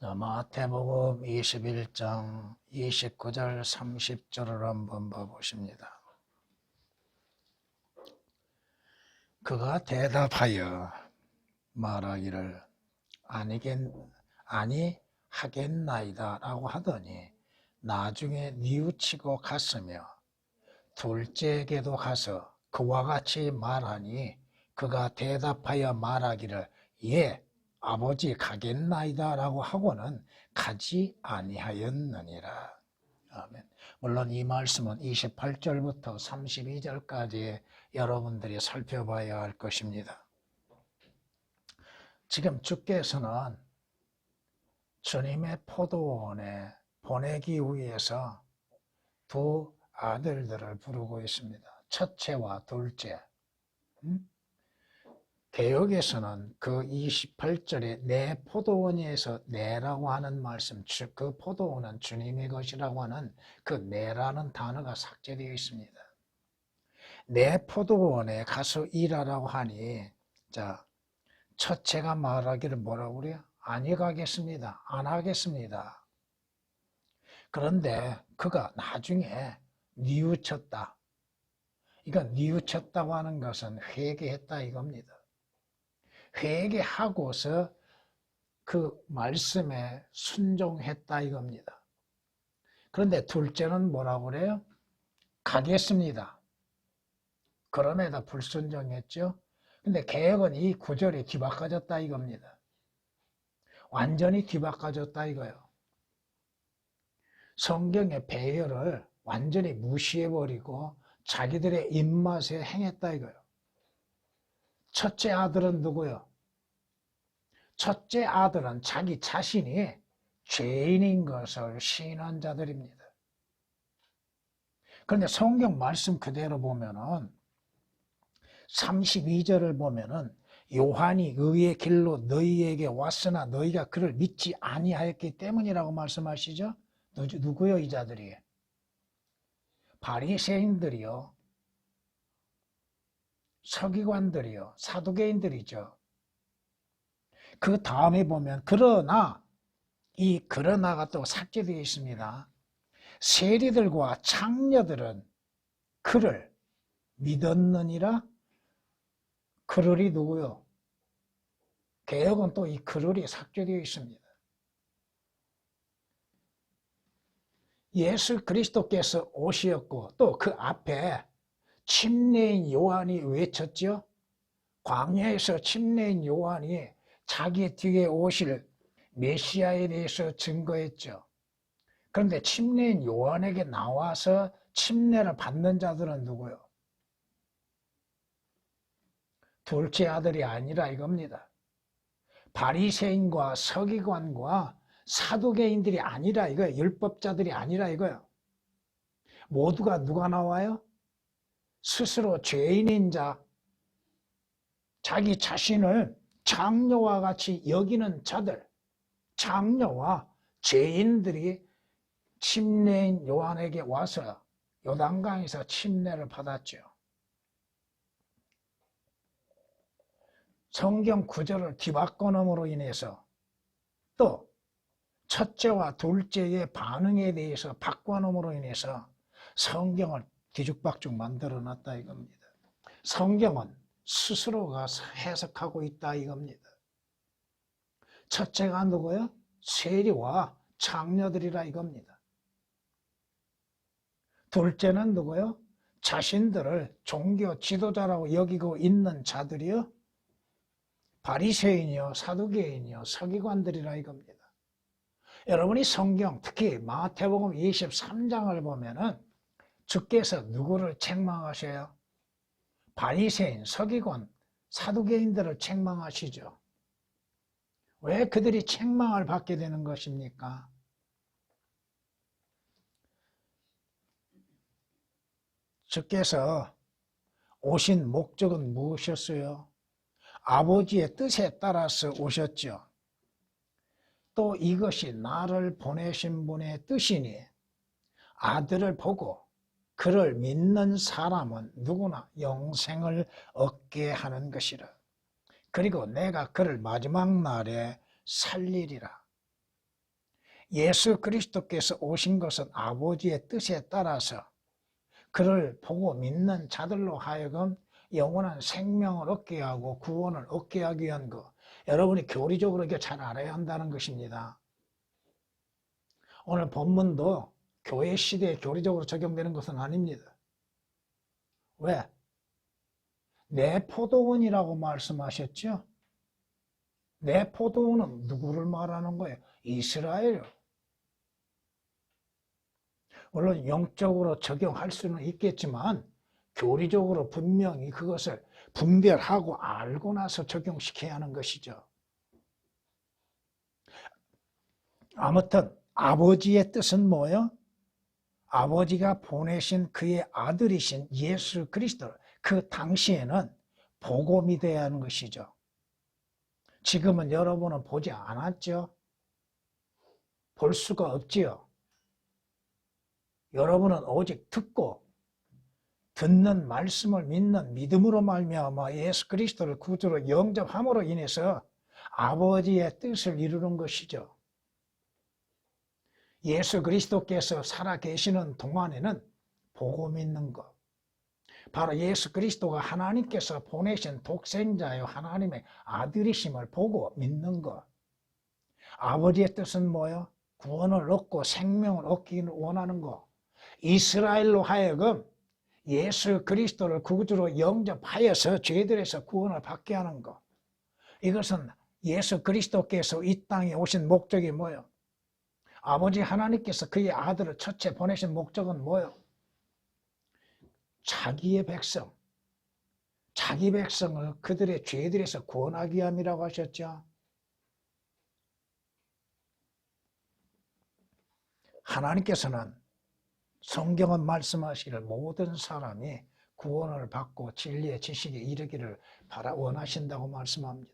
마태복음 21장 29절 30절을 한번 봐보십니다. 그가 대답하여 말하기를 아니하겠나이다 라고 하더니 나중에 뉘우치고 갔으며 둘째에게도 가서 그와 같이 말하니 그가 대답하여 말하기를 예 아버지 가겠나이다 라고 하고는 가지 아니하였느니라. 아멘. 물론 이 말씀은 28절부터 32절까지 여러분들이 살펴봐야 할 것입니다. 지금 주께서는 주님의 포도원에 보내기 위해서 두 아들들을 부르고 있습니다. 첫째와 둘째. 개역에서는 그 28절에 내 포도원에서 내라고 하는 말씀, 그 포도원은 주님의 것이라고 하는 그 내라는 단어가 삭제되어 있습니다. 내 포도원에 가서 일하라고 하니, 자, 첫째가 말하기를 뭐라고 그래요? 아니 가겠습니다. 안 하겠습니다. 그런데 그가 나중에 뉘우쳤다. 그러니까 뉘우쳤다고 하는 것은 회개했다 이겁니다. 회개하고서 그 말씀에 순종했다 이겁니다. 그런데 둘째는 뭐라고 그래요? 가겠습니다. 그럼에도 불순종했죠. 근데 개역은 이 구절이 뒤바꿔졌다 이겁니다. 완전히 뒤바꿔졌다 이거예요. 성경의 배열을 완전히 무시해버리고 자기들의 입맛에 행했다 이거예요. 첫째 아들은 누구요? 첫째 아들은 자기 자신이 죄인인 것을 시인한 자들입니다. 그런데 성경 말씀 그대로 보면은 32절을 보면은 요한이 의의 길로 너희에게 왔으나 너희가 그를 믿지 아니하였기 때문이라고 말씀하시죠? 누구요 이 자들이? 바리새인들이요. 서기관들이요. 사두개인들이죠. 그 다음에 보면 그러나 이 그러나가 또 삭제되어 있습니다. 세리들과 창녀들은 그를 믿었느니라. 그럴이 누구요? 개역은 또 이 그럴이 삭제되어 있습니다. 예수 그리스도께서 오시었고 또 그 앞에 침례인 요한이 외쳤죠. 광야에서 침례인 요한이 자기 뒤에 오실 메시아에 대해서 증거했죠. 그런데 침례인 요한에게 나와서 침례를 받는 자들은 누구요? 둘째 아들이 아니라 이겁니다. 바리새인과 서기관과 사두개인들이 아니라 이거예요. 율법자들이 아니라 이거예요. 모두가 누가 나와요? 스스로 죄인인 자, 자기 자신을 장녀와 같이 여기는 자들, 장녀와 죄인들이 침례인 요한에게 와서 요단강에서 침례를 받았죠. 성경 구절을 뒤바꿔놓음으로 인해서 또 첫째와 둘째의 반응에 대해서 바꿔놓음으로 인해서 성경을 뒤죽박죽 만들어놨다 이겁니다. 성경은 스스로가 해석하고 있다 이겁니다. 첫째가 누구요? 세리와 창녀들이라 이겁니다. 둘째는 누구요? 자신들을 종교 지도자라고 여기고 있는 자들이요? 바리새인이요, 사두개인이요, 서기관들이라 이겁니다. 여러분이 성경, 특히 마태복음 23장을 보면은 주께서 누구를 책망하셔요? 바리새인, 서기관, 사두개인들을 책망하시죠. 왜 그들이 책망을 받게 되는 것입니까? 주께서 오신 목적은 무엇이었어요? 아버지의 뜻에 따라서 오셨죠. 또 이것이 나를 보내신 분의 뜻이니 아들을 보고 그를 믿는 사람은 누구나 영생을 얻게 하는 것이라. 그리고 내가 그를 마지막 날에 살리리라. 예수 그리스도께서 오신 것은 아버지의 뜻에 따라서 그를 보고 믿는 자들로 하여금 영원한 생명을 얻게 하고 구원을 얻게 하기 위한 것. 여러분이 교리적으로 이게 잘 알아야 한다는 것입니다. 오늘 본문도 교회 시대에 교리적으로 적용되는 것은 아닙니다. 왜? 내 포도원이라고 말씀하셨죠? 내 포도원은 누구를 말하는 거예요? 이스라엘. 물론 영적으로 적용할 수는 있겠지만 교리적으로 분명히 그것을 분별하고 알고 나서 적용시켜야 하는 것이죠. 아무튼 아버지의 뜻은 뭐예요? 아버지가 보내신 그의 아들이신 예수 그리스도, 그 당시에는 복음이 돼야 하는 것이죠. 지금은 여러분은 보지 않았죠? 볼 수가 없지요. 여러분은 오직 듣고 듣는 말씀을 믿는 믿음으로 말미암아 예수 그리스도를 구주로 영접함으로 인해서 아버지의 뜻을 이루는 것이죠. 예수 그리스도께서 살아계시는 동안에는 복음 있는 것, 바로 예수 그리스도가 하나님께서 보내신 독생자요 하나님의 아들이심을 보고 믿는 것. 아버지의 뜻은 뭐예요? 구원을 얻고 생명을 얻기를 원하는 것. 이스라엘로 하여금 예수 그리스도를 구주로 영접하여서 죄들에서 구원을 받게 하는 것. 이것은 예수 그리스도께서 이 땅에 오신 목적이 뭐예요? 아버지 하나님께서 그의 아들을 첫째 보내신 목적은 뭐예요? 자기의 백성, 자기 백성을 그들의 죄들에서 구원하기 위함이라고 하셨죠. 하나님께서는 성경은 말씀하시기를 모든 사람이 구원을 받고 진리의 지식에 이르기를 원하신다고 말씀합니다.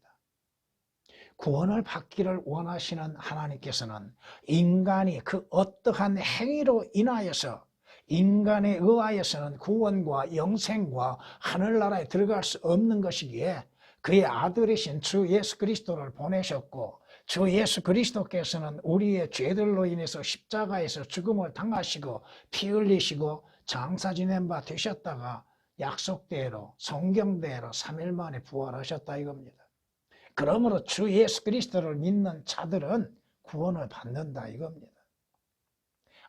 구원을 받기를 원하시는 하나님께서는 인간이 그 어떠한 행위로 인하여서 인간에 의하여서는 구원과 영생과 하늘나라에 들어갈 수 없는 것이기에 그의 아들이신 주 예수 그리스도를 보내셨고 주 예수 그리스도께서는 우리의 죄들로 인해서 십자가에서 죽음을 당하시고 피 흘리시고 장사 지낸 바 되셨다가 약속대로 성경대로 3일 만에 부활하셨다 이겁니다. 그러므로 주 예수 그리스도를 믿는 자들은 구원을 받는다 이겁니다.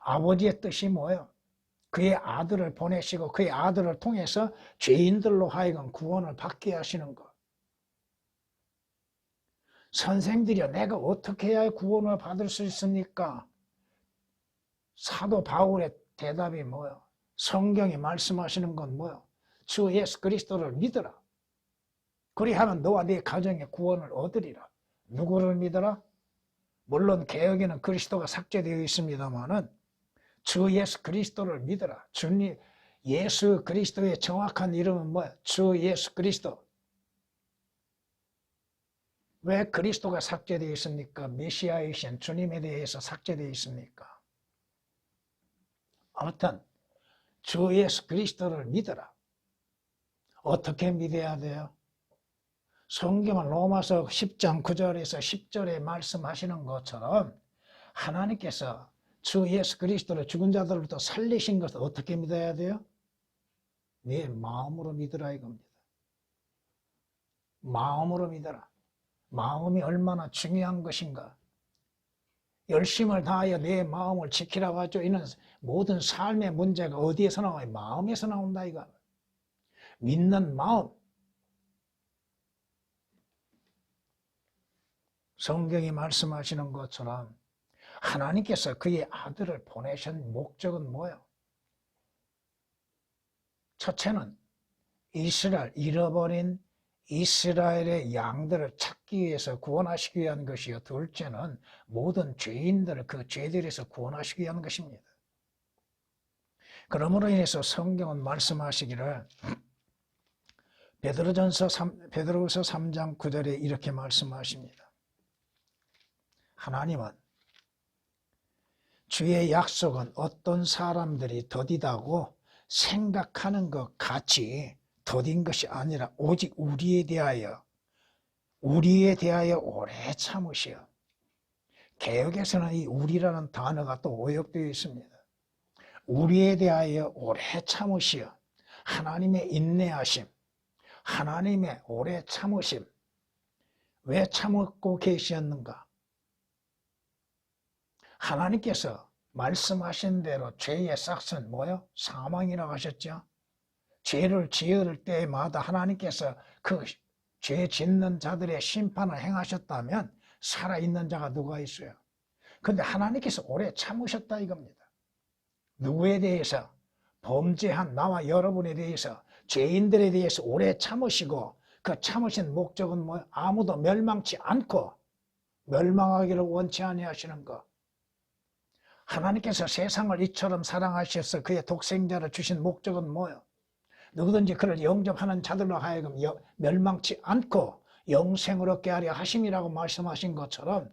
아버지의 뜻이 뭐예요? 그의 아들을 보내시고 그의 아들을 통해서 죄인들로 하여금 구원을 받게 하시는 것. 선생들이여 내가 어떻게 해야 구원을 받을 수 있습니까? 사도 바울의 대답이 뭐예요? 성경이 말씀하시는 건 뭐예요? 주 예수 그리스도를 믿어라. 그리하면 너와 네 가정의 구원을 얻으리라. 누구를 믿어라? 물론 개역에는 그리스도가 삭제되어 있습니다만은 주 예수 그리스도를 믿어라. 주님 예수 그리스도의 정확한 이름은 뭐야? 주 예수 그리스도. 왜 그리스도가 삭제되어 있습니까? 메시아이신 주님에 대해서 삭제되어 있습니까? 아무튼 주 예수 그리스도를 믿어라. 어떻게 믿어야 돼요? 성경은 로마서 10장 9절에서 10절에 말씀하시는 것처럼 하나님께서 주 예수 그리스도를 죽은 자들로부터 살리신 것을 어떻게 믿어야 돼요? 네 마음으로 믿으라 이겁니다. 마음으로 믿어라. 마음이 얼마나 중요한 것인가. 열심을 다하여 내 마음을 지키라고 하죠. 이는 모든 삶의 문제가 어디에서 나와요? 마음에서 나온다 이거. 믿는 마음. 성경이 말씀하시는 것처럼 하나님께서 그의 아들을 보내신 목적은 뭐예요? 첫째는 이스라엘, 잃어버린 이스라엘의 양들을 찾기 위해서 구원하시기 위한 것이요. 둘째는 모든 죄인들을 그 죄들에서 구원하시기 위한 것입니다. 그러므로 인해서 성경은 말씀하시기를 베드로서 3장 9절에 이렇게 말씀하십니다. 하나님은 주의 약속은 어떤 사람들이 더디다고 생각하는 것 같이 더딘 것이 아니라 오직 우리에 대하여 오래 참으시어 개역에서는 이 우리라는 단어가 또 오역되어 있습니다. 우리에 대하여 오래 참으시어 하나님의 인내하심, 하나님의 오래 참으심. 왜 참고 계셨는가? 하나님께서 말씀하신 대로 죄의 싹은 뭐요? 사망이라고 하셨죠. 죄를 지을 때마다 하나님께서 그 죄 짓는 자들의 심판을 행하셨다면 살아있는 자가 누가 있어요? 근데 하나님께서 오래 참으셨다 이겁니다. 누구에 대해서? 범죄한 나와 여러분에 대해서, 죄인들에 대해서 오래 참으시고, 그 참으신 목적은 뭐예요? 아무도 멸망치 않고 멸망하기를 원치 아니하시는 것. 하나님께서 세상을 이처럼 사랑하셔서 그의 독생자를 주신 목적은 뭐예요? 누구든지 그를 영접하는 자들로 하여금 멸망치 않고 영생을 얻게 하려 하심이라고 말씀하신 것처럼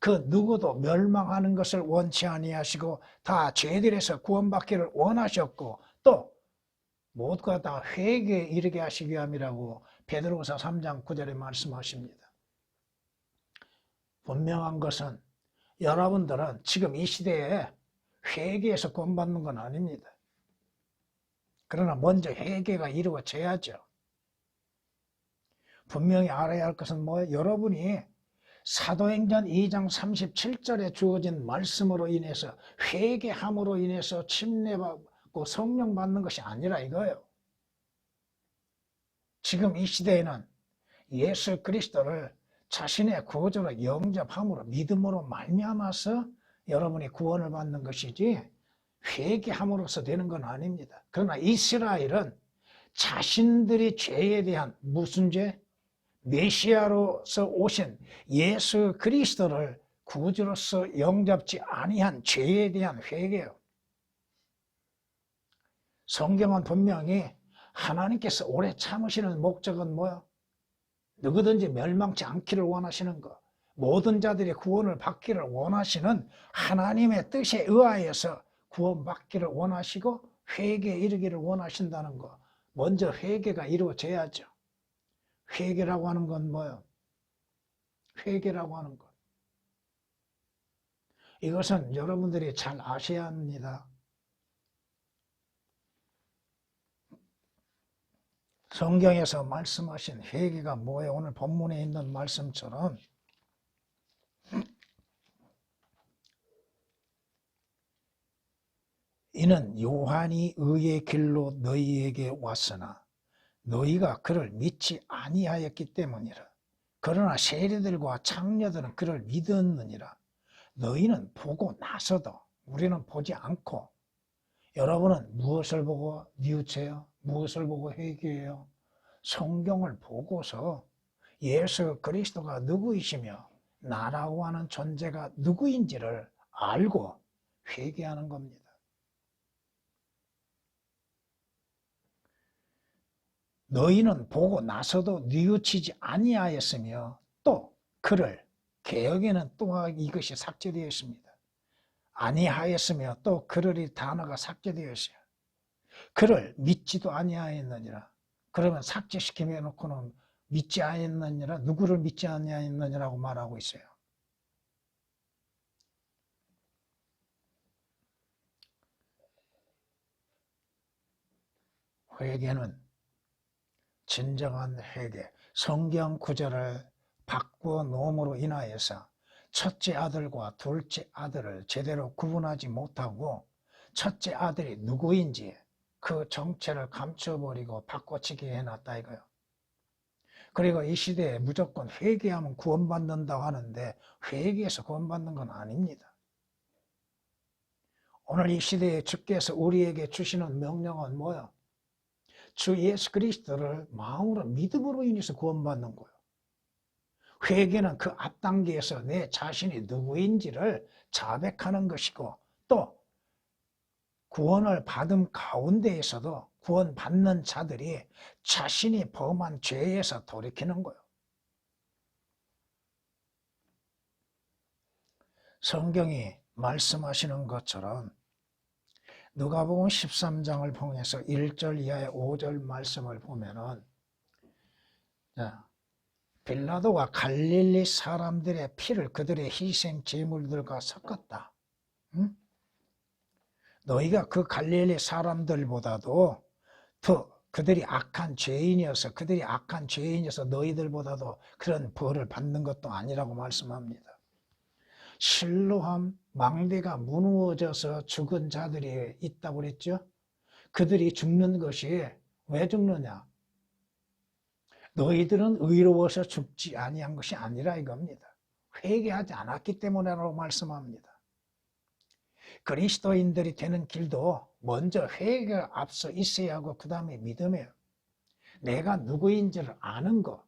그 누구도 멸망하는 것을 원치 아니하시고 다 죄들에서 구원받기를 원하셨고 또 모두가 다 회개에 이르게 하시기 위함이라고 베드로후서 3장 9절에 말씀하십니다. 분명한 것은 여러분들은 지금 이 시대에 회개에서 구원받는 건 아닙니다. 그러나 먼저 회개가 이루어져야죠. 분명히 알아야 할 것은 뭐예요? 여러분이 사도행전 2장 37절에 주어진 말씀으로 인해서 회개함으로 인해서 침례받고 성령 받는 것이 아니라 이거예요. 지금 이 시대에는 예수 그리스도를 자신의 구주로 영접함으로 믿음으로 말미암아서 여러분이 구원을 받는 것이지 회개함으로써 되는 건 아닙니다. 그러나 이스라엘은 자신들이 죄에 대한 무슨 죄? 메시아로서 오신 예수 그리스도를 구주로서 영접지 아니한 죄에 대한 회개요. 성경은 분명히 하나님께서 오래 참으시는 목적은 뭐야? 누구든지 멸망치 않기를 원하시는 것, 모든 자들이 구원을 받기를 원하시는 하나님의 뜻에 의하여서 구원받기를 원하시고 회개에 이르기를 원하신다는 것. 먼저 회개가 이루어져야죠. 회개라고 하는 건 뭐예요? 회개라고 하는 것. 이것은 여러분들이 잘 아셔야 합니다. 성경에서 말씀하신 회개가 뭐예요? 오늘 본문에 있는 말씀처럼 이는 요한이 의의 길로 너희에게 왔으나 너희가 그를 믿지 아니하였기 때문이라. 그러나 세리들과 창녀들은 그를 믿었느니라. 너희는 보고 나서도 우리는 보지 않고. 여러분은 무엇을 보고 뉘우쳐요? 무엇을 보고 회개해요? 성경을 보고서 예수 그리스도가 누구이시며 나라고 하는 존재가 누구인지를 알고 회개하는 겁니다. 너희는 보고 나서도 뉘우치지 아니하였으며 또 그를, 개역에는 또 이것이 삭제되어 있습니다. 아니하였으며 또 그를 이 단어가 삭제되어 있어요. 그를 믿지도 아니하였느니라. 그러면 삭제시키며 놓고는 믿지 아니하였느니라, 누구를 믿지 아니하였느니라고 말하고 있어요. 회개는 진정한 회개, 성경 구절을 바꾸어 놓음으로 인하여서 첫째 아들과 둘째 아들을 제대로 구분하지 못하고 첫째 아들이 누구인지 그 정체를 감춰버리고 바꿔치기 해놨다 이거요. 그리고 이 시대에 무조건 회개하면 구원받는다고 하는데 회개해서 구원받는 건 아닙니다. 오늘 이 시대에 주께서 우리에게 주시는 명령은 뭐예요? 주 예수 그리스도를 마음으로 믿음으로 인해서 구원받는 거예요. 회개는 그 앞단계에서 내 자신이 누구인지를 자백하는 것이고 또 구원을 받은 가운데에서도 구원받는 자들이 자신이 범한 죄에서 돌이키는 거예요. 성경이 말씀하시는 것처럼 누가복음 13장을 통해서 1절 이하의 5절 말씀을 보면은 빌라도가 갈릴리 사람들의 피를 그들의 희생 제물들과 섞었다. 응? 너희가 그 갈릴리 사람들보다도 더 그들이 악한 죄인이어서 너희들보다도 그런 벌을 받는 것도 아니라고 말씀합니다. 실로암 망대가 무너져서 죽은 자들이 있다고 그랬죠. 그들이 죽는 것이 왜 죽느냐? 너희들은 의로워서 죽지 아니한 것이 아니라 이겁니다. 회개하지 않았기 때문이라고 말씀합니다. 그리스도인들이 되는 길도 먼저 회개가 앞서 있어야 하고 그 다음에 믿음이에요. 내가 누구인지를 아는 것,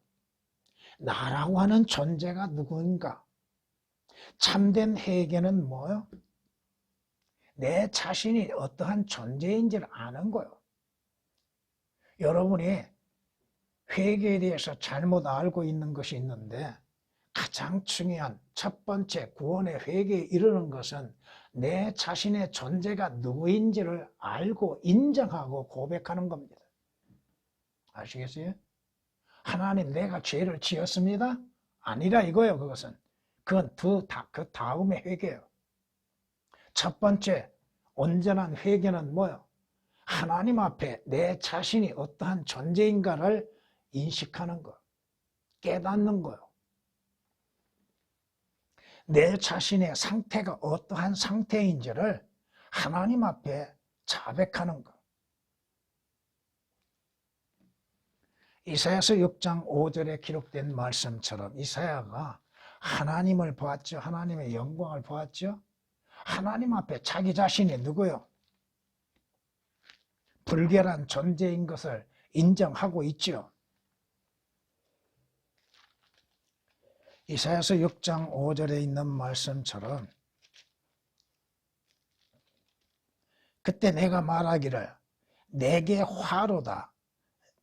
나라고 하는 존재가 누구인가. 참된 회개는 뭐요? 내 자신이 어떠한 존재인지를 아는 거예요. 여러분이 회개에 대해서 잘못 알고 있는 것이 있는데 가장 중요한 첫 번째 구원의 회개에 이르는 것은 내 자신의 존재가 누구인지를 알고 인정하고 고백하는 겁니다. 아시겠어요? 하나님 내가 죄를 지었습니다? 아니라 이거예요. 그것은. 그건 그 다음의 회개예요. 첫 번째 온전한 회개는 뭐예요? 하나님 앞에 내 자신이 어떠한 존재인가를 인식하는 것, 깨닫는 거예요. 내 자신의 상태가 어떠한 상태인지를 하나님 앞에 자백하는 것. 이사야서 6장 5절에 기록된 말씀처럼 이사야가 하나님을 보았죠. 하나님의 영광을 보았죠. 하나님 앞에 자기 자신이 누구요? 불결한 존재인 것을 인정하고 있죠. 이사야서 6장 5절에 있는 말씀처럼 그때 내가 말하기를 내게 화로다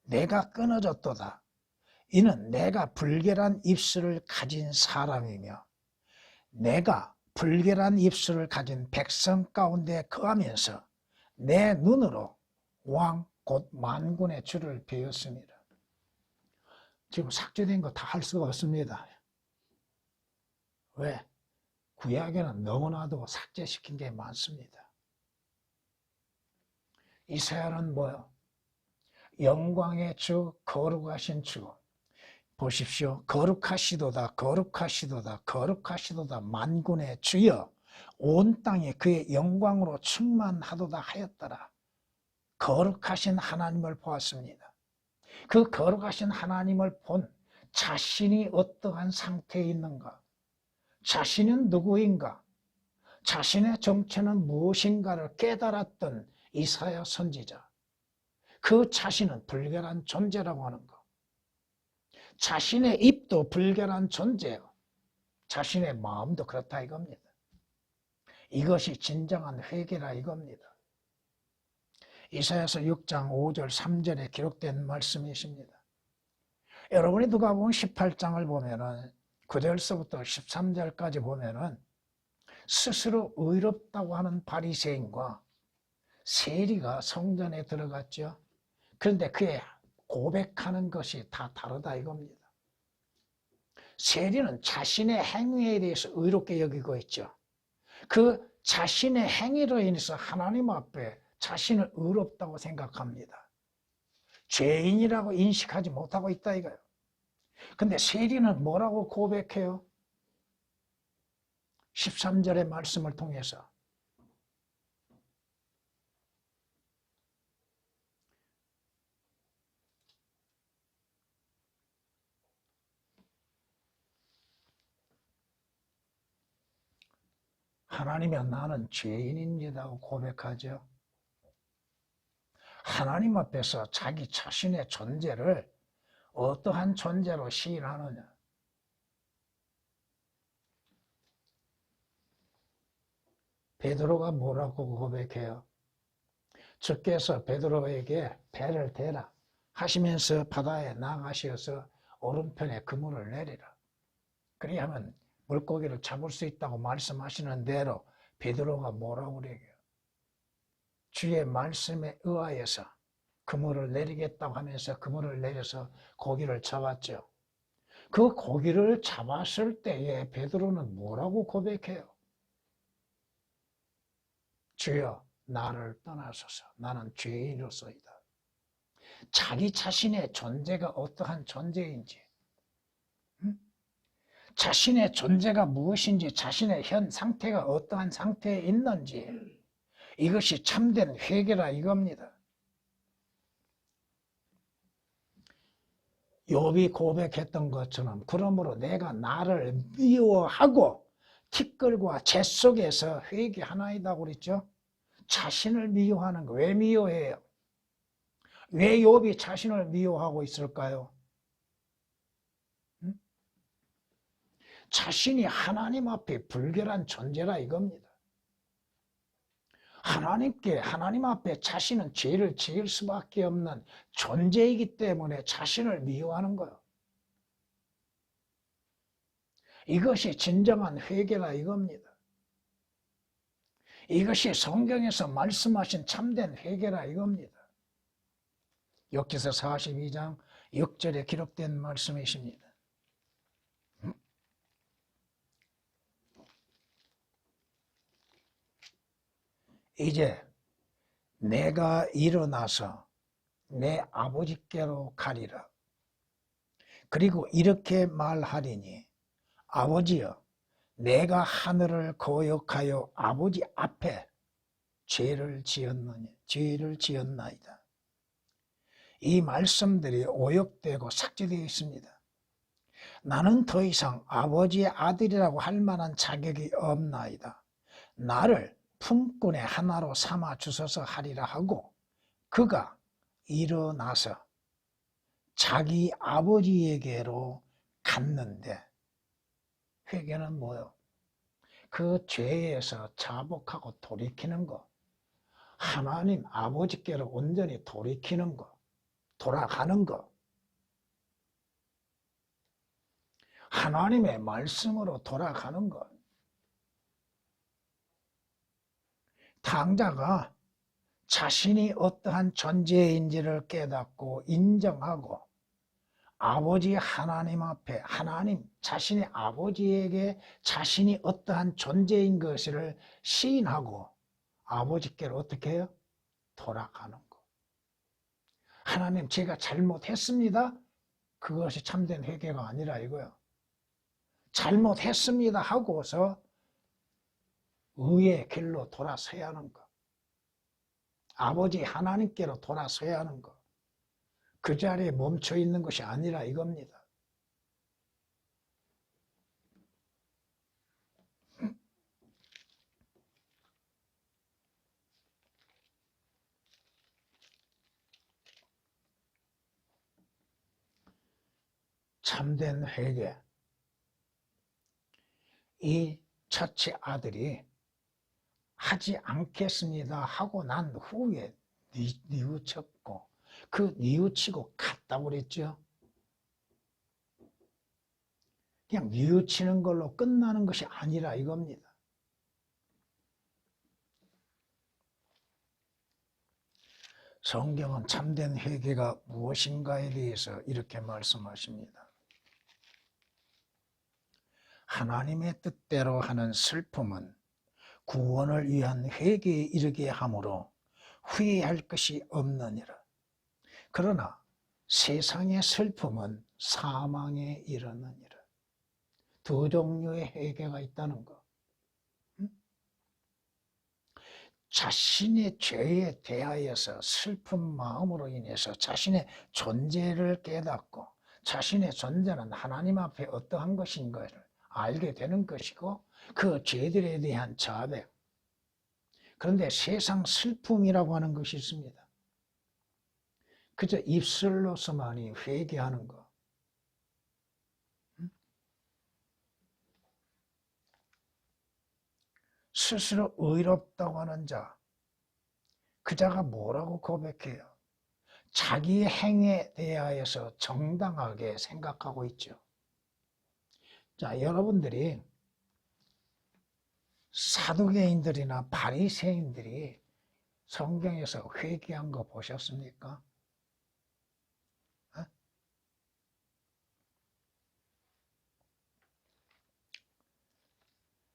내가 끊어졌도다 이는 내가 불결한 입술을 가진 사람이며 내가 불결한 입술을 가진 백성 가운데 거하면서 내 눈으로 왕 곧 만군의 주를 배웠습니다. 지금 삭제된 거 다 할 수가 없습니다. 왜? 구약에는 너무나도 삭제시킨 게 많습니다. 이사야는 뭐요? 영광의 주, 거룩하신 주. 보십시오. 거룩하시도다, 거룩하시도다, 거룩하시도다, 만군의 주여. 온 땅에 그의 영광으로 충만하도다 하였더라. 거룩하신 하나님을 보았습니다. 그 거룩하신 하나님을 본 자신이 어떠한 상태에 있는가? 자신은 누구인가? 자신의 정체는 무엇인가를 깨달았던 이사야 선지자. 그 자신은 불결한 존재라고 하는 것. 자신의 입도 불결한 존재예요. 자신의 마음도 그렇다 이겁니다. 이것이 진정한 회개라 이겁니다. 이사야서 6장 5절 3절에 기록된 말씀이십니다. 여러분이 누가복음 18장을 보면은 9절서부터 13절까지 보면은 스스로 의롭다고 하는 바리새인과 세리가 성전에 들어갔죠. 그런데 그의 고백하는 것이 다 다르다 이겁니다. 세리는 자신의 행위에 대해서 의롭게 여기고 있죠. 그 자신의 행위로 인해서 하나님 앞에 자신을 의롭다고 생각합니다. 죄인이라고 인식하지 못하고 있다 이거예요. 근데 세리는 뭐라고 고백해요? 13절의 말씀을 통해서 하나님이여 나는 죄인입니다고 고백하죠. 하나님 앞에서 자기 자신의 존재를 어떠한 존재로 시인하느냐. 베드로가 뭐라고 고백해요? 주께서 베드로에게 배를 대라 하시면서 바다에 나가셔서 오른편에 그물을 내리라. 그리하면 물고기를 잡을 수 있다고 말씀하시는 대로 베드로가 뭐라고 그래요? 주의 말씀에 의하여서 그물을 내리겠다고 하면서 그물을 내려서 고기를 잡았죠. 그 고기를 잡았을 때에 베드로는 뭐라고 고백해요? 주여, 나를 떠나소서. 나는 죄인으로서이다. 자기 자신의 존재가 어떠한 존재인지, 자신의 존재가 무엇인지, 자신의 현 상태가 어떠한 상태에 있는지, 이것이 참된 회개라 이겁니다. 욥이 고백했던 것처럼, 그러므로 내가 나를 미워하고 티끌과 재 속에서 회개하나이다 그랬죠. 자신을 미워하는 거. 왜 미워해요? 왜 욥이 자신을 미워하고 있을까요? 자신이 하나님 앞에 불결한 존재라 이겁니다. 하나님 앞에 자신은 죄를 지을 수밖에 없는 존재이기 때문에 자신을 미워하는 거예요. 이것이 진정한 회개라 이겁니다. 이것이 성경에서 말씀하신 참된 회개라 이겁니다. 욥기서 42장 6절에 기록된 말씀이십니다. 이제 내가 일어나서 내 아버지께로 가리라. 그리고 이렇게 말하리니 아버지여, 내가 하늘을 거역하여 아버지 앞에 죄를 지었나이다. 이 말씀들이 오역되고 삭제되어 있습니다. 나는 더 이상 아버지의 아들이라고 할 만한 자격이 없나이다. 나를 품꾼의 하나로 삼아 주소서 하리라 하고 그가 일어나서 자기 아버지에게로 갔는데, 회개는 뭐요? 그 죄에서 자복하고 돌이키는 거, 하나님 아버지께로 온전히 돌이키는 거, 돌아가는 거, 하나님의 말씀으로 돌아가는 것. 당자가 자신이 어떠한 존재인지를 깨닫고 인정하고 아버지 하나님 앞에, 하나님 자신의 아버지에게 자신이 어떠한 존재인 것을 시인하고 아버지께로 어떻게 해요? 돌아가는 거. 하나님, 제가 잘못했습니다. 그것이 참된 회개가 아니라 이거요. 잘못했습니다 하고서 의의 길로 돌아서야 하는 거. 아버지 하나님께로 돌아서야 하는 거. 그 자리에 멈춰 있는 것이 아니라 이겁니다. 참된 회개. 이 첫째 아들이 하지 않겠습니다 하고 난 후에 뉘우쳤고, 그 뉘우치고 갔다고 그랬죠. 그냥 뉘우치는 걸로 끝나는 것이 아니라 이겁니다. 성경은 참된 회개가 무엇인가에 대해서 이렇게 말씀하십니다. 하나님의 뜻대로 하는 슬픔은 구원을 위한 회개에 이르게 하므로 후회할 것이 없느니라. 그러나 세상의 슬픔은 사망에 이르느니라. 두 종류의 회개가 있다는 거. 자신의 죄에 대하여서 슬픈 마음으로 인해서 자신의 존재를 깨닫고 자신의 존재는 하나님 앞에 어떠한 것인가를 알게 되는 것이고, 그 죄들에 대한 자백. 그런데 세상 슬픔이라고 하는 것이 있습니다. 그저 입술로서만이 회개하는 것. 스스로 의롭다고 하는 자, 그 자가 뭐라고 고백해요? 자기 행에 대하여서 정당하게 생각하고 있죠. 자, 여러분들이 사두개인들이나 바리새인들이 성경에서 회개한 거 보셨습니까?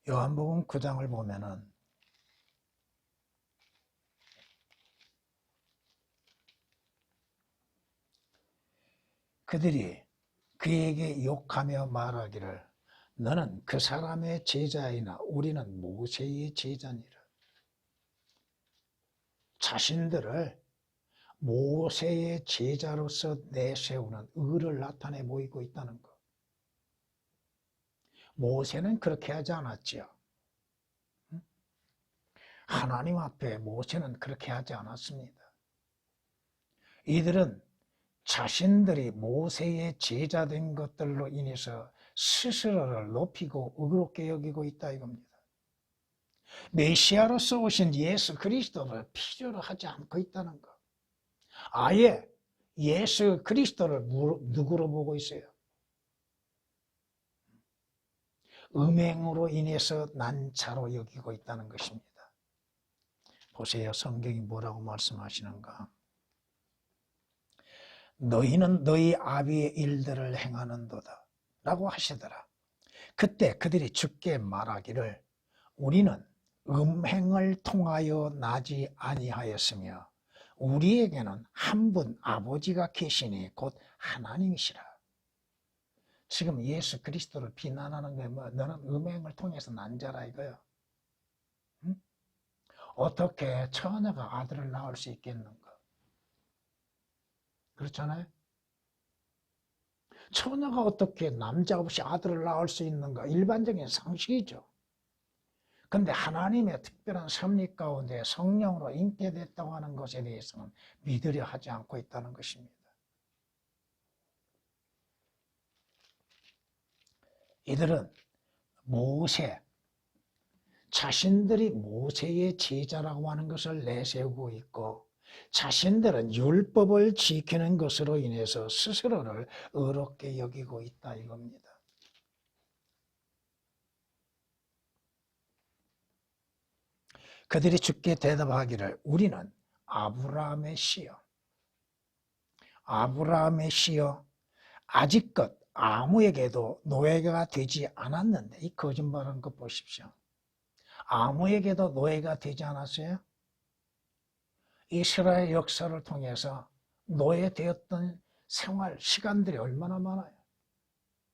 요한복음 9장을 보면은 그들이 그에게 욕하며 말하기를 너는 그 사람의 제자이나 우리는 모세의 제자니라. 자신들을 모세의 제자로서 내세우는 의를 나타내 보이고 있다는 것. 모세는 그렇게 하지 않았지요. 하나님 앞에 모세는 그렇게 하지 않았습니다. 이들은 자신들이 모세의 제자된 것들로 인해서 스스로를 높이고 의롭게 여기고 있다 이겁니다. 메시아로서 오신 예수 그리스도를 필요로 하지 않고 있다는 것. 아예 예수 그리스도를 누구로 보고 있어요? 음행으로 인해서 난자로 여기고 있다는 것입니다. 보세요. 성경이 뭐라고 말씀하시는가? 너희는 너희 아비의 일들을 행하는도다 라고 하시더라. 그때 그들이 주께 말하기를 우리는 음행을 통하여 나지 아니하였으며 우리에게는 한 분 아버지가 계시니 곧 하나님이시라. 지금 예수 그리스도를 비난하는 게 뭐 너는 음행을 통해서 난 자라 이거요. 응? 어떻게 처녀가 아들을 낳을 수 있겠는가? 그렇잖아요. 처녀가 어떻게 남자 없이 아들을 낳을 수 있는가? 일반적인 상식이죠. 근데 하나님의 특별한 섭리 가운데 성령으로 잉태됐다고 하는 것에 대해서는 믿으려 하지 않고 있다는 것입니다. 이들은 자신들이 모세의 제자라고 하는 것을 내세우고 있고 자신들은 율법을 지키는 것으로 인해서 스스로를 의롭게 여기고 있다 이겁니다. 그들이 주께 대답하기를 우리는 아브라함의 씨여 아직껏 아무에게도 노예가 되지 않았는데 이 거짓말하는 거 보십시오. 아무에게도 노예가 되지 않았어요? 이스라엘 역사를 통해서 노예되었던 생활 시간들이 얼마나 많아요.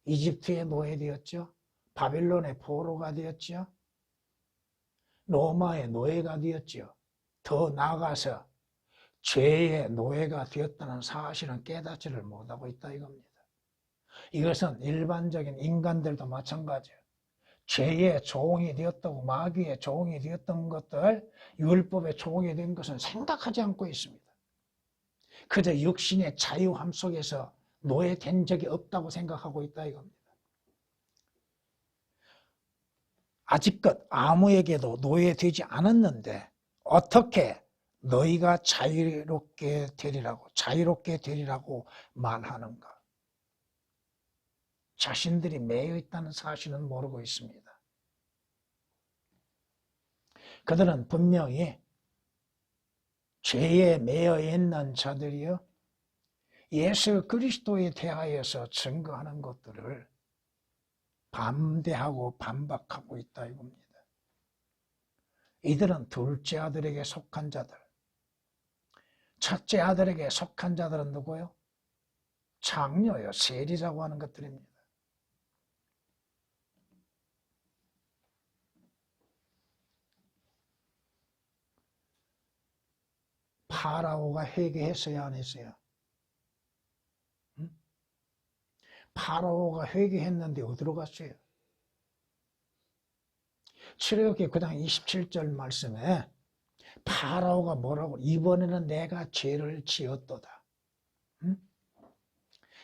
이집트에 노예되었죠. 바빌론의 포로가 되었죠. 로마의 노예가 되었죠. 더 나아가서 죄의 노예가 되었다는 사실은 깨닫지를 못하고 있다 이겁니다. 이것은 일반적인 인간들도 마찬가지예요. 죄의 종이 되었다고 마귀의 종이 되었던 것들, 율법의 종이 된 것은 생각하지 않고 있습니다. 그저 육신의 자유함 속에서 노예된 적이 없다고 생각하고 있다 이겁니다. 아직껏 아무에게도 노예되지 않았는데 어떻게 너희가 자유롭게 되리라고 말하는가? 자신들이 매여 있다는 사실은 모르고 있습니다. 그들은 분명히 죄에 매여 있는 자들이요 예수 그리스도에 대하여서 증거하는 것들을 반대하고 반박하고 있다 이겁니다. 이들은 둘째 아들에게 속한 자들, 첫째 아들에게 속한 자들은 누구요? 장녀요, 세리라고 하는 것들입니다. 파라오가 회개했어야 안 했어요? 응? 파라오가 회개했는데 어디로 갔어요? 출애굽기 9장 27절 말씀에 파라오가 뭐라고 이번에는 내가 죄를 지었도다. 응?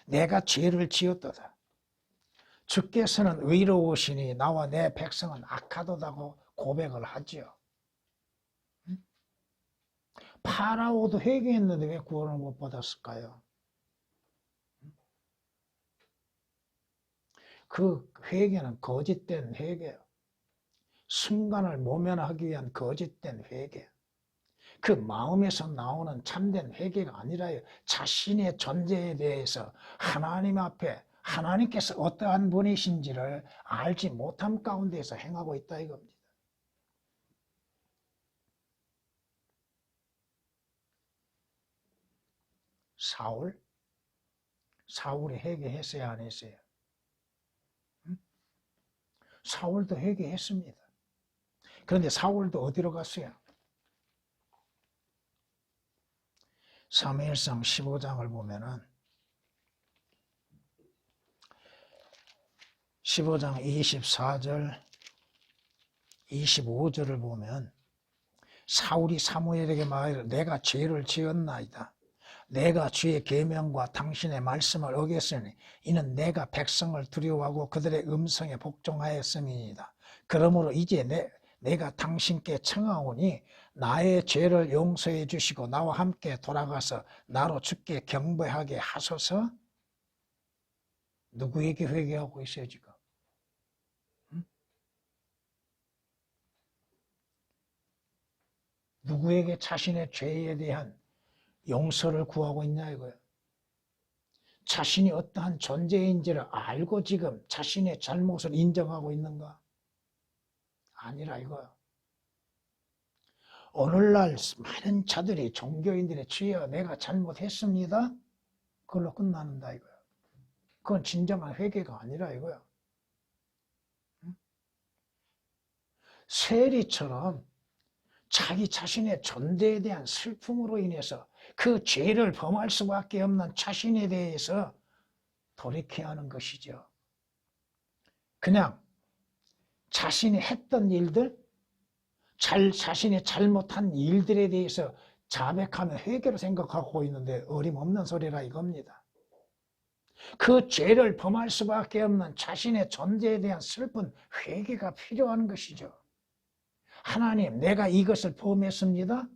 내가 죄를 지었도다. 주께서는 의로우시니 나와 내 백성은 악하도다고 고백을 하지요. 응? 파라오도 회개했는데 왜 구원을 못 받았을까요? 그 회개는 거짓된 회개예요. 순간을 모면하기 위한 거짓된 회개. 그 마음에서 나오는 참된 회개가 아니라요. 자신의 존재에 대해서 하나님 앞에 하나님께서 어떠한 분이신지를 알지 못함 가운데서 행하고 있다 이겁니다. 사울이 회개했어야 안 했어요? 사울도 회개했습니다. 그런데 사울도 어디로 갔어요? 사무엘상 15장을 보면은 15장 24절 25절을 보면 사울이 사무엘에게 말하기를 내가 죄를 지었나이다. 내가 주의 계명과 당신의 말씀을 어겼으니 이는 내가 백성을 두려워하고 그들의 음성에 복종하였음이니이다. 그러므로 이제 내가 당신께 청하오니 나의 죄를 용서해 주시고 나와 함께 돌아가서 나로 주께 경배하게 하소서. 누구에게 회개하고 있어요 지금? 누구에게 자신의 죄에 대한 용서를 구하고 있냐 이거예요. 자신이 어떠한 존재인지를 알고 지금 자신의 잘못을 인정하고 있는가? 아니라 이거예요. 오늘날 많은 자들이 종교인들의 주여 내가 잘못했습니다. 그걸로 끝나는다 이거예요. 그건 진정한 회개가 아니라 이거예요. 세리처럼 자기 자신의 존재에 대한 슬픔으로 인해서 그 죄를 범할 수밖에 없는 자신에 대해서 돌이켜야 하는 것이죠. 그냥 자신이 했던 일들, 자신이 잘못한 일들에 대해서 자백하면 회개로 생각하고 있는데 어림없는 소리라 이겁니다. 그 죄를 범할 수밖에 없는 자신의 존재에 대한 슬픈 회개가 필요한 것이죠. 하나님, 내가 이것을 범했습니다.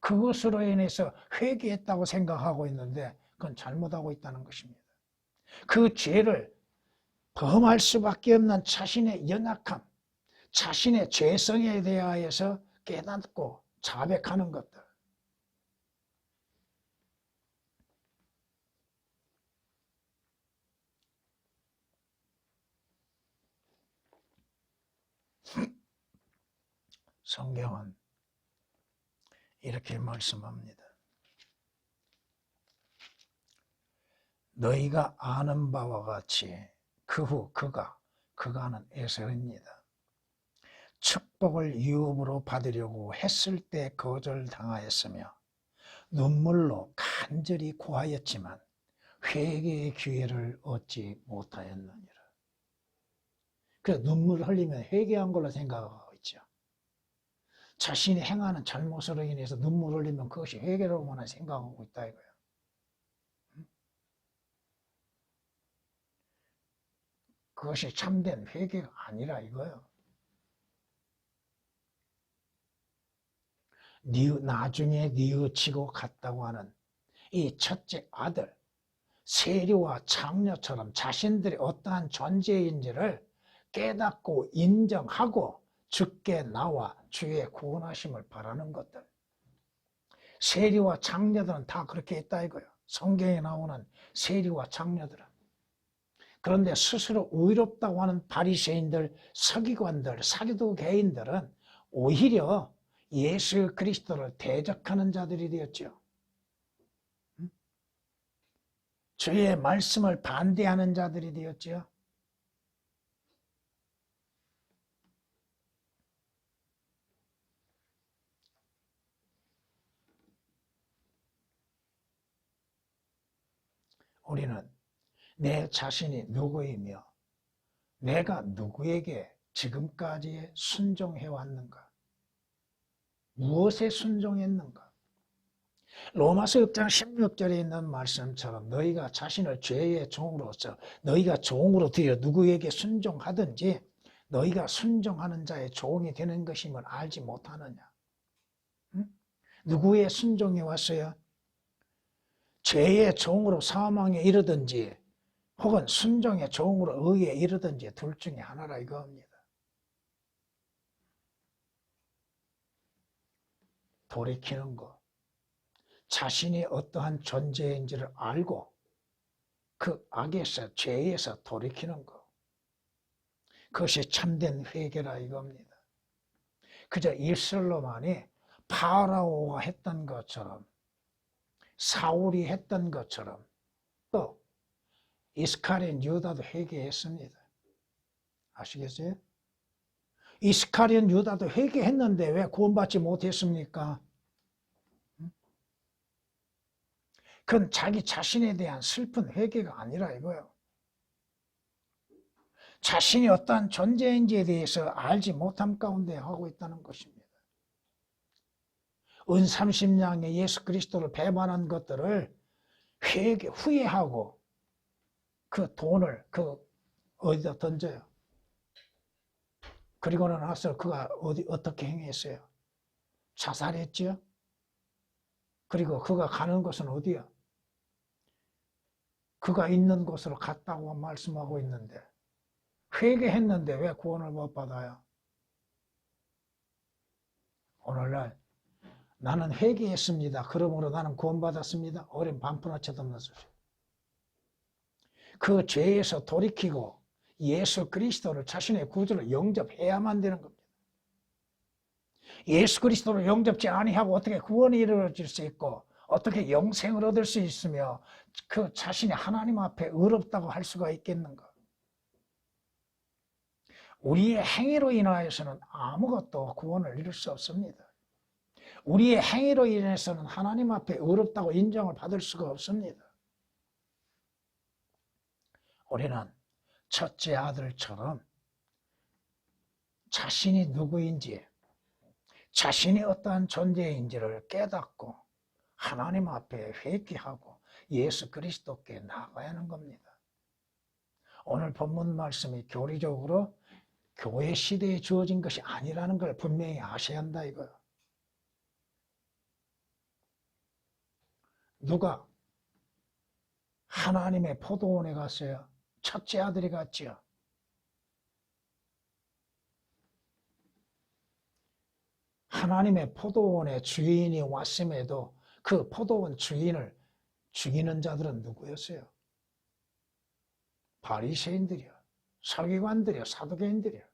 그것으로 인해서 회개했다고 생각하고 있는데 그건 잘못하고 있다는 것입니다. 그 죄를 범할 수밖에 없는 자신의 연약함, 자신의 죄성에 대하여서 깨닫고 자백하는 것들. 성경은 이렇게 말씀합니다. 너희가 아는 바와 같이 그 후 그가는 에서입니다. 축복을 유업으로 받으려고 했을 때 거절당하였으며 눈물로 간절히 구하였지만 회개의 기회를 얻지 못하였느니라. 그래서 눈물을 흘리면 회개한 걸로 생각하고 있죠. 자신이 행하는 잘못으로 인해서 눈물을 흘리면 그것이 회개로만 생각하고 있다 이거예요. 그것이 참된 회개가 아니라 이거예요. 나중에 뉘우치고 갔다고 하는 이 첫째 아들 세리와 장녀처럼 자신들이 어떠한 존재인지를 깨닫고 인정하고 주께 나와 주의 구원하심을 바라는 것들. 세리와 장녀들은 다 그렇게 했다 이거예요. 성경에 나오는 세리와 장녀들은. 그런데 스스로 의롭다고 하는 바리새인들, 서기관들, 사두개인들은 오히려 예수 그리스도를 대적하는 자들이 되었죠. 주의 말씀을 반대하는 자들이 되었죠. 우리는 내 자신이 누구이며 내가 누구에게 지금까지 순종해 왔는가? 무엇에 순종했는가? 로마서 6장 16절에 있는 말씀처럼 너희가 자신을 죄의 종으로서 너희가 종으로 들여 누구에게 순종하든지 너희가 순종하는 자의 종이 되는 것임을 알지 못하느냐? 응? 누구의 순종해 왔어요? 죄의 종으로 사망에 이르든지 혹은 순종의 종으로 의에 이르든지 둘 중에 하나라 이겁니다. 돌이키는 것, 자신이 어떠한 존재인지를 알고 그 악에서 죄에서 돌이키는 것. 그것이 참된 회개라 이겁니다. 그저 이슬로만이 파라오가 했던 것처럼 사울이 했던 것처럼 또 이스카리온 유다도 회개했습니다. 아시겠어요? 이스카리온 유다도 회개했는데 왜 구원받지 못했습니까? 그건 자기 자신에 대한 슬픈 회개가 아니라 이거예요. 자신이 어떠한 존재인지에 대해서 알지 못함 가운데 하고 있다는 것입니다. 은 30냥에 예수 그리스도를 배반한 것들을 후회하고 그 돈을 어디다 던져요. 그리고는 나서 그가 어떻게 행했어요? 자살했죠? 그리고 그가 가는 곳은 어디야? 그가 있는 곳으로 갔다고 말씀하고 있는데 회개했는데 왜 구원을 못 받아요? 오늘날 나는 회개했습니다. 그러므로 나는 구원받았습니다. 어린 반푼어 쳐다보는 소리. 그 죄에서 돌이키고 예수 그리스도를 자신의 구주로 영접해야만 되는 겁니다. 예수 그리스도를 영접지 아니하고 어떻게 구원이 이루어질 수 있고 어떻게 영생을 얻을 수 있으며 그 자신이 하나님 앞에 의롭다고 할 수가 있겠는가? 우리의 행위로 인하여서는 아무것도 구원을 이룰 수 없습니다. 우리의 행위로 인해서는 하나님 앞에 의롭다고 인정을 받을 수가 없습니다. 우리는 첫째 아들처럼 자신이 누구인지, 자신이 어떠한 존재인지를 깨닫고 하나님 앞에 회개하고 예수 그리스도께 나아가야 하는 겁니다. 오늘 본문 말씀이 교리적으로 교회 시대에 주어진 것이 아니라는 걸 분명히 아셔야 한다 이거예요. 누가 하나님의 포도원에 갔어요? 첫째 아들이 갔죠. 하나님의 포도원의 주인이 왔음에도 그 포도원 주인을 죽이는 자들은 누구였어요? 바리새인들이요, 서기관들이요, 사두개인들이요.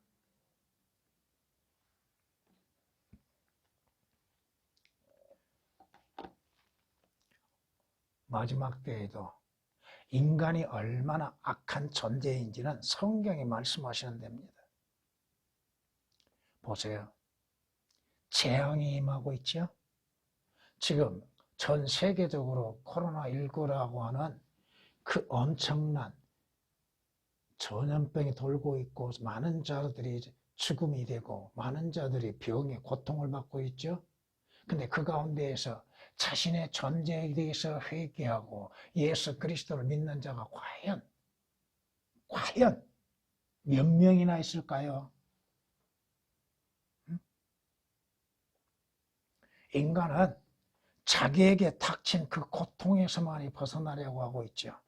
마지막 때에도 인간이 얼마나 악한 존재인지는 성경이 말씀하시는 데입니다. 보세요. 재앙이 임하고 있죠. 지금 전 세계적으로 코로나19라고 하는 그 엄청난 전염병이 돌고 있고 많은 자들이 죽음이 되고 많은 자들이 병에 고통을 받고 있죠. 근데 그 가운데에서 자신의 존재에 대해서 회개하고 예수 그리스도를 믿는 자가 과연 몇 명이나 있을까요? 인간은 자기에게 닥친 그 고통에서만이 벗어나려고 하고 있죠.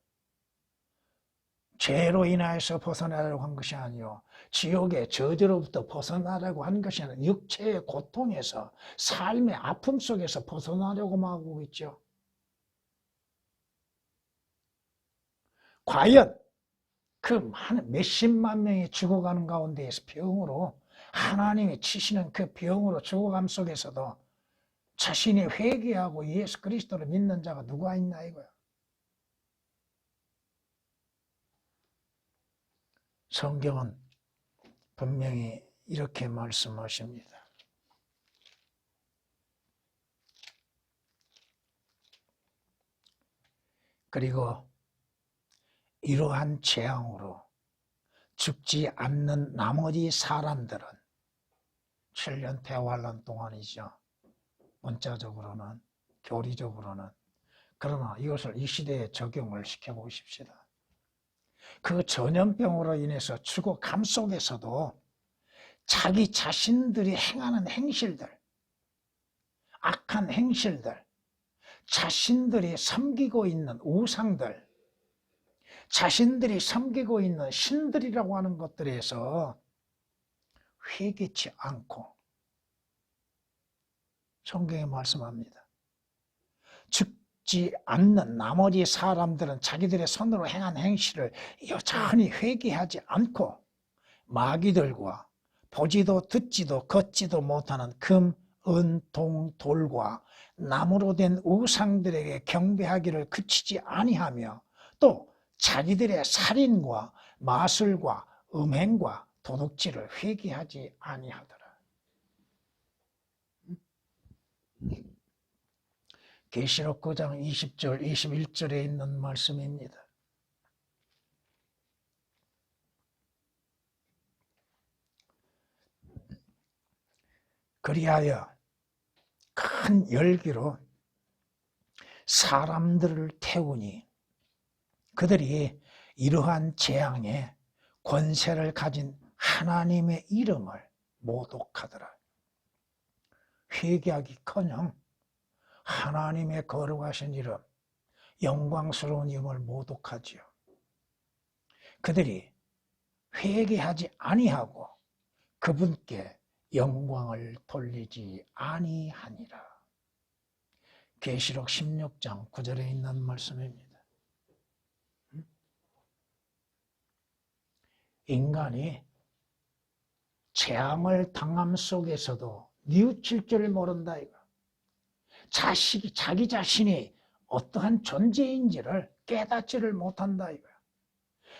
죄로 인하여서 벗어나려고 한 것이 아니요 지옥의 저주로부터 벗어나려고 한 것이 아니라 육체의 고통에서 삶의 아픔 속에서 벗어나려고 하고 있죠. 과연 그 많은 몇십만 명이 죽어가는 가운데에서 병으로 하나님이 치시는 그 병으로 죽어감 속에서도 자신이 회개하고 예수 그리스도를 믿는 자가 누가 있나 이거야. 성경은 분명히 이렇게 말씀하십니다. 그리고 이러한 재앙으로 죽지 않는 나머지 사람들은 7년 대환란 동안이죠. 문자적으로는 교리적으로는. 그러나 이것을 이 시대에 적용을 시켜보십시다. 그 전염병으로 인해서 죽어감 속에서도 자기 자신들이 행하는 행실들, 악한 행실들, 자신들이 섬기고 있는 우상들, 자신들이 섬기고 있는 신들이라고 하는 것들에서 회개치 않고 성경에 말씀합니다. 듣지 않는 나머지 사람들은 자기들의 손으로 행한 행실을 여전히 회개하지 않고 마귀들과 보지도 듣지도 걷지도 못하는 금, 은, 동, 돌과 나무로 된 우상들에게 경배하기를 그치지 아니하며 또 자기들의 살인과 마술과 음행과 도둑질을 회개하지 아니하더라. 계시록 9장 20절 21절에 있는 말씀입니다. 그리하여 큰 열기로 사람들을 태우니 그들이 이러한 재앙에 권세를 가진 하나님의 이름을 모독하더라. 회개하기커녕 하나님의 거룩하신 이름, 영광스러운 이름을 모독하지요. 그들이 회개하지 아니하고 그분께 영광을 돌리지 아니하니라. 계시록 16장 9절에 있는 말씀입니다. 인간이 재앙을 당함 속에서도 뉘우칠 줄 모른다 이거. 자기 자신이 어떠한 존재인지를 깨닫지를 못한다 이거야.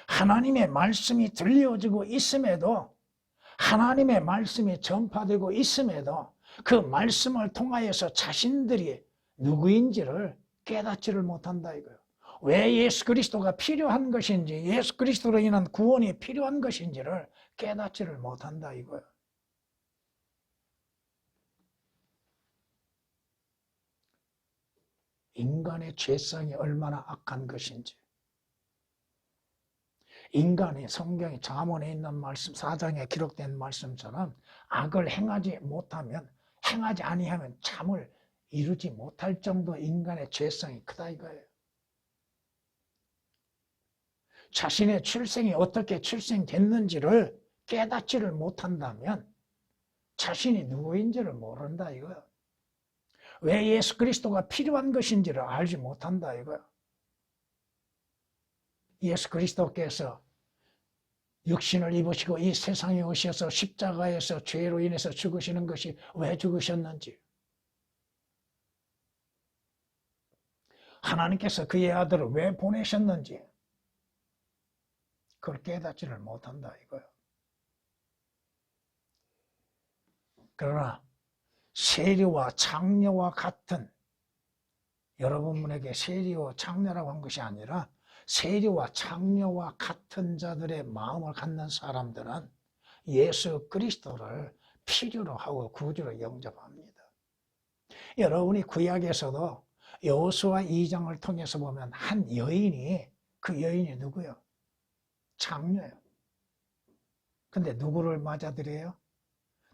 하나님의 말씀이 들려지고 있음에도, 하나님의 말씀이 전파되고 있음에도 그 말씀을 통하여서 자신들이 누구인지를 깨닫지를 못한다 이거예요. 왜 예수 그리스도가 필요한 것인지, 예수 그리스도로 인한 구원이 필요한 것인지를 깨닫지를 못한다 이거예요. 인간의 죄성이 얼마나 악한 것인지, 인간이 성경의 잠언에 있는 말씀 4장에 기록된 말씀처럼 악을 행하지 못하면, 행하지 아니하면 잠을 이루지 못할 정도 인간의 죄성이 크다 이거예요. 자신의 출생이 어떻게 출생됐는지를 깨닫지를 못한다면 자신이 누구인지를 모른다 이거예요. 왜 예수 그리스도가 필요한 것인지를 알지 못한다 이거예요. 예수 그리스도께서 육신을 입으시고 이 세상에 오셔서 십자가에서 죄로 인해서 죽으시는 것이 왜 죽으셨는지, 하나님께서 그의 아들을 왜 보내셨는지 그걸 깨닫지를 못한다 이거예요. 그러나 세리와 장녀와 같은, 여러분에게 세리와 장녀라고 한 것이 아니라 세리와 장녀와 같은 자들의 마음을 갖는 사람들은 예수 그리스도를 필요로 하고 구주로 영접합니다. 여러분이 구약에서도 여호수아 2장을 통해서 보면 한 여인이, 그 여인이 누구예요? 장녀예요. 근데 누구를 맞아들여요?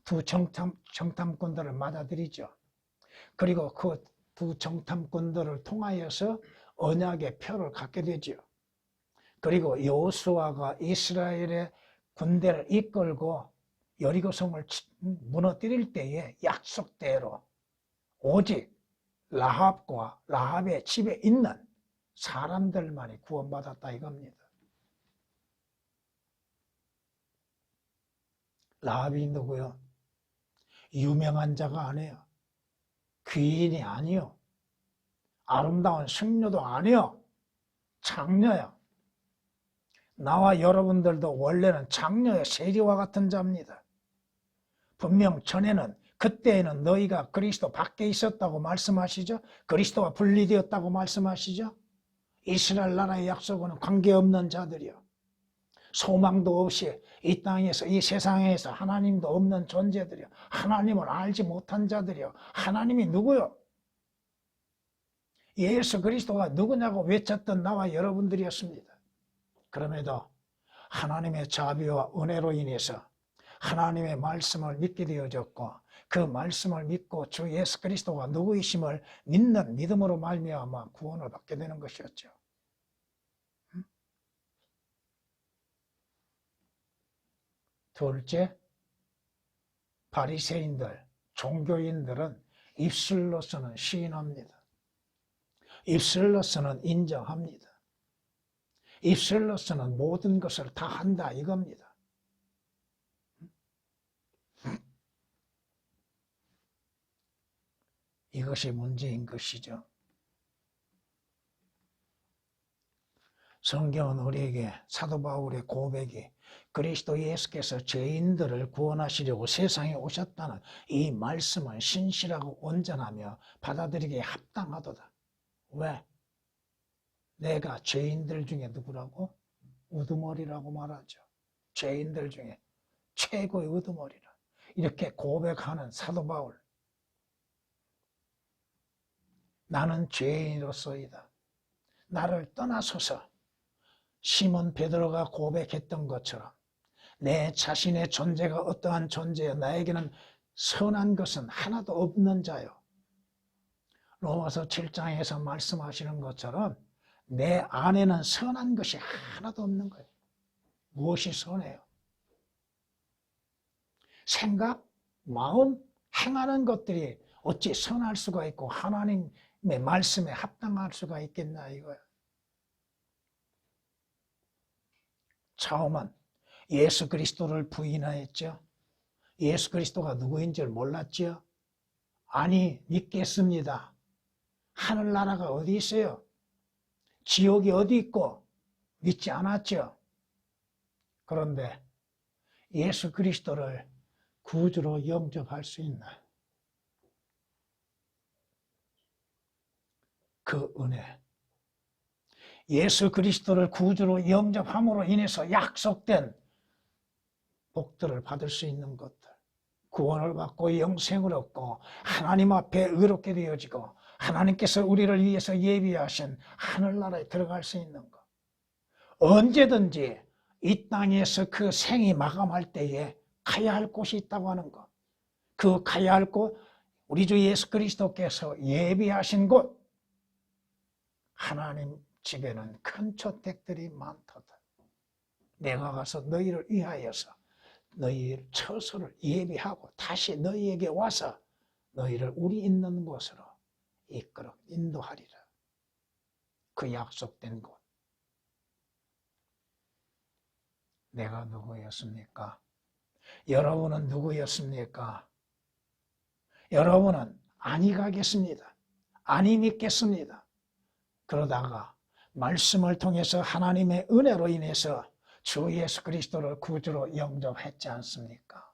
두 정탐꾼들을 맞아들이죠. 그리고 그 두 정탐꾼들을 통하여서 언약의 표를 갖게 되죠. 그리고 여호수아가 이스라엘의 군대를 이끌고 여리고성을 무너뜨릴 때에 약속대로 오직 라합과 라합의 집에 있는 사람들만이 구원받았다 이겁니다. 라합이 누구요? 유명한 자가 아니에요. 귀인이 아니요. 아름다운 승려도 아니요. 장녀요. 나와 여러분들도 원래는 장녀의 세리와 같은 자입니다. 분명 전에는, 그때에는 너희가 그리스도 밖에 있었다고 말씀하시죠. 그리스도와 분리되었다고 말씀하시죠. 이스라엘 나라의 약속과는 관계없는 자들이요. 소망도 없이 이 땅에서, 이 세상에서 하나님도 없는 존재들이요. 하나님을 알지 못한 자들이요. 하나님이 누구요? 예수 그리스도가 누구냐고 외쳤던 나와 여러분들이었습니다. 그럼에도 하나님의 자비와 은혜로 인해서 하나님의 말씀을 믿게 되어졌고, 그 말씀을 믿고 주 예수 그리스도가 누구이심을 믿는 믿음으로 말미암아 구원을 받게 되는 것이었죠. 둘째, 바리새인들, 종교인들은 입술로서는 시인합니다. 입술로서는 인정합니다. 입술로서는 모든 것을 다 한다 이겁니다. 이것이 문제인 것이죠. 성경은 우리에게 사도 바울의 고백이 그리스도 예수께서 죄인들을 구원하시려고 세상에 오셨다는 이 말씀은 신실하고 온전하며 받아들이기에 합당하도다. 왜? 내가 죄인들 중에 누구라고? 우두머리라고 말하죠. 죄인들 중에 최고의 우두머리라. 이렇게 고백하는 사도 바울. 나는 죄인으로서이다. 나를 떠나소서. 시몬 베드로가 고백했던 것처럼 내 자신의 존재가 어떠한 존재여 나에게는 선한 것은 하나도 없는 자요. 로마서 7장에서 말씀하시는 것처럼 내 안에는 선한 것이 하나도 없는 거예요. 무엇이 선해요? 생각, 마음, 행하는 것들이 어찌 선할 수가 있고 하나님의 말씀에 합당할 수가 있겠나 이거예요. 처음은 예수 그리스도를 부인하였죠. 예수 그리스도가 누구인 줄 몰랐죠. 아니 믿겠습니다. 하늘나라가 어디 있어요? 지옥이 어디 있고 믿지 않았죠. 그런데 예수 그리스도를 구주로 영접할 수 있나? 그 은혜. 예수 그리스도를 구주로 영접함으로 인해서 약속된 복들을 받을 수 있는 것들, 구원을 받고 영생을 얻고 하나님 앞에 의롭게 되어지고 하나님께서 우리를 위해서 예비하신 하늘나라에 들어갈 수 있는 것. 언제든지 이 땅에서 그 생이 마감할 때에 가야 할 곳이 있다고 하는 것. 그 가야 할 곳, 우리 주 예수 그리스도께서 예비하신 곳. 하나님 집에는 큰 저택들이 많도다. 내가 가서 너희를 위하여서 너희 처소를 예비하고 다시 너희에게 와서 너희를 우리 있는 곳으로 이끌어 인도하리라. 그 약속된 곳. 내가 누구였습니까? 여러분은 누구였습니까? 여러분은 아니 가겠습니다. 아니 믿겠습니다. 그러다가 말씀을 통해서 하나님의 은혜로 인해서 주 예수 그리스도를 구주로 영접했지 않습니까?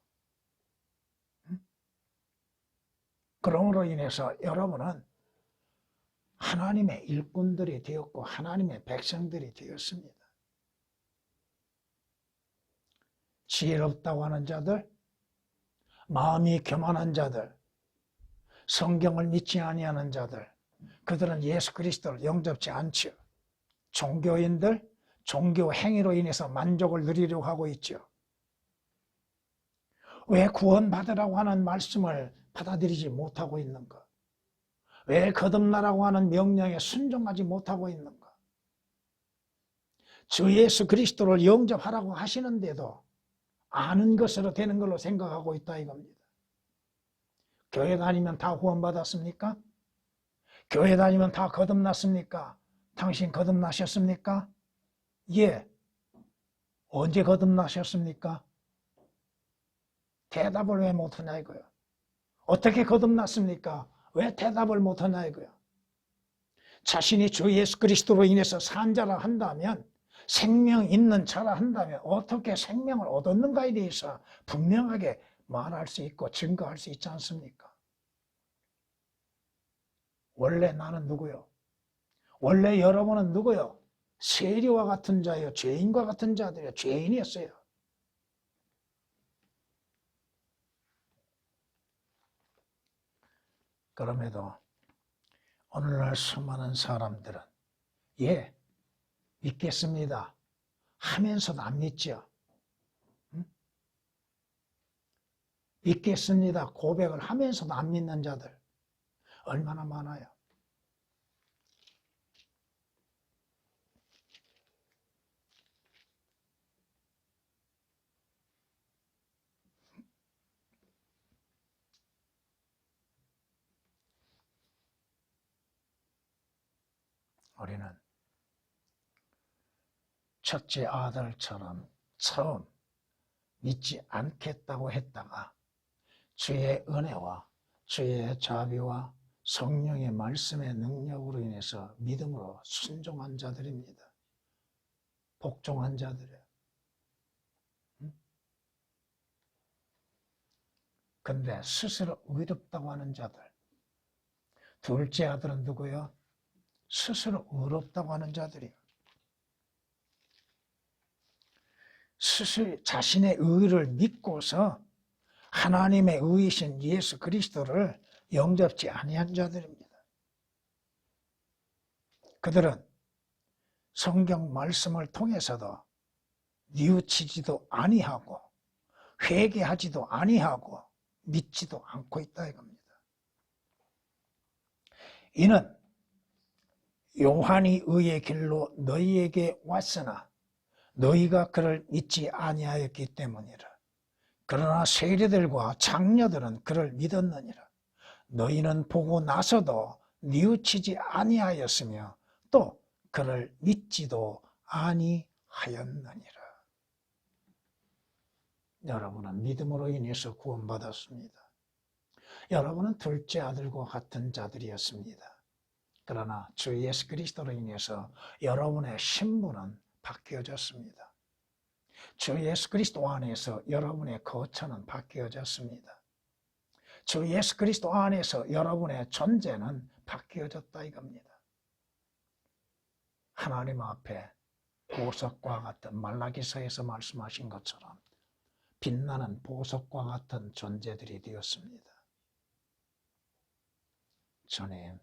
그러므로 인해서 여러분은 하나님의 일꾼들이 되었고 하나님의 백성들이 되었습니다. 지혜롭다고 하는 자들, 마음이 교만한 자들, 성경을 믿지 아니하는 자들, 그들은 예수 그리스도를 영접지 않죠. 종교인들, 종교 행위로 인해서 만족을 누리려고 하고 있죠. 왜 구원받으라고 하는 말씀을 받아들이지 못하고 있는가? 왜 거듭나라고 하는 명령에 순종하지 못하고 있는가? 주 예수 그리스도를 영접하라고 하시는데도 아는 것으로 되는 걸로 생각하고 있다 이겁니다. 교회 다니면 다 구원받았습니까? 교회 다니면 다 거듭났습니까? 당신 거듭나셨습니까? 예. 언제 거듭나셨습니까? 대답을 왜 못하냐 이거야. 어떻게 거듭났습니까? 왜 대답을 못하냐 이거야. 자신이 주 예수 그리스도로 인해서 산 자라 한다면, 생명 있는 자라 한다면 어떻게 생명을 얻었는가에 대해서 분명하게 말할 수 있고 증거할 수 있지 않습니까? 원래 나는 누구요? 원래 여러분은 누구요? 세리와 같은 자예요. 죄인과 같은 자들이요. 죄인이었어요. 그럼에도 오늘날 수많은 사람들은 예, 믿겠습니다 하면서도 안 믿죠. 응? 믿겠습니다 고백을 하면서도 안 믿는 자들 얼마나 많아요. 우리는 첫째 아들처럼 처음 믿지 않겠다고 했다가 주의 은혜와 주의 자비와 성령의 말씀의 능력으로 인해서 믿음으로 순종한 자들입니다. 복종한 자들이에요. 근데 스스로 의롭다고 하는 자들. 둘째 아들은 누구요? 스스로 의롭다고 하는 자들이에요. 스스로 자신의 의를 믿고서 하나님의 의이신 예수 그리스도를 영접지 아니한 자들입니다. 그들은 성경 말씀을 통해서도 뉘우치지도 아니하고 회개하지도 아니하고 믿지도 않고 있다 이겁니다. 이는 요한이 의의 길로 너희에게 왔으나 너희가 그를 믿지 아니하였기 때문이라. 그러나 세리들과 장녀들은 그를 믿었느니라. 너희는 보고 나서도 뉘우치지 아니하였으며 또 그를 믿지도 아니하였느니라. 여러분은 믿음으로 인해서 구원받았습니다. 여러분은 둘째 아들과 같은 자들이었습니다. 그러나 주 예수 그리스도로 인해서 여러분의 신분은 바뀌어졌습니다. 주 예수 그리스도 안에서 여러분의 거처는 바뀌어졌습니다. 주 예수 그리스도 안에서 여러분의 존재는 바뀌어졌다 이겁니다. 하나님 앞에 보석과 같은 말라기서에서 말씀하신 것처럼 빛나는 보석과 같은 존재들이 되었습니다. 주님,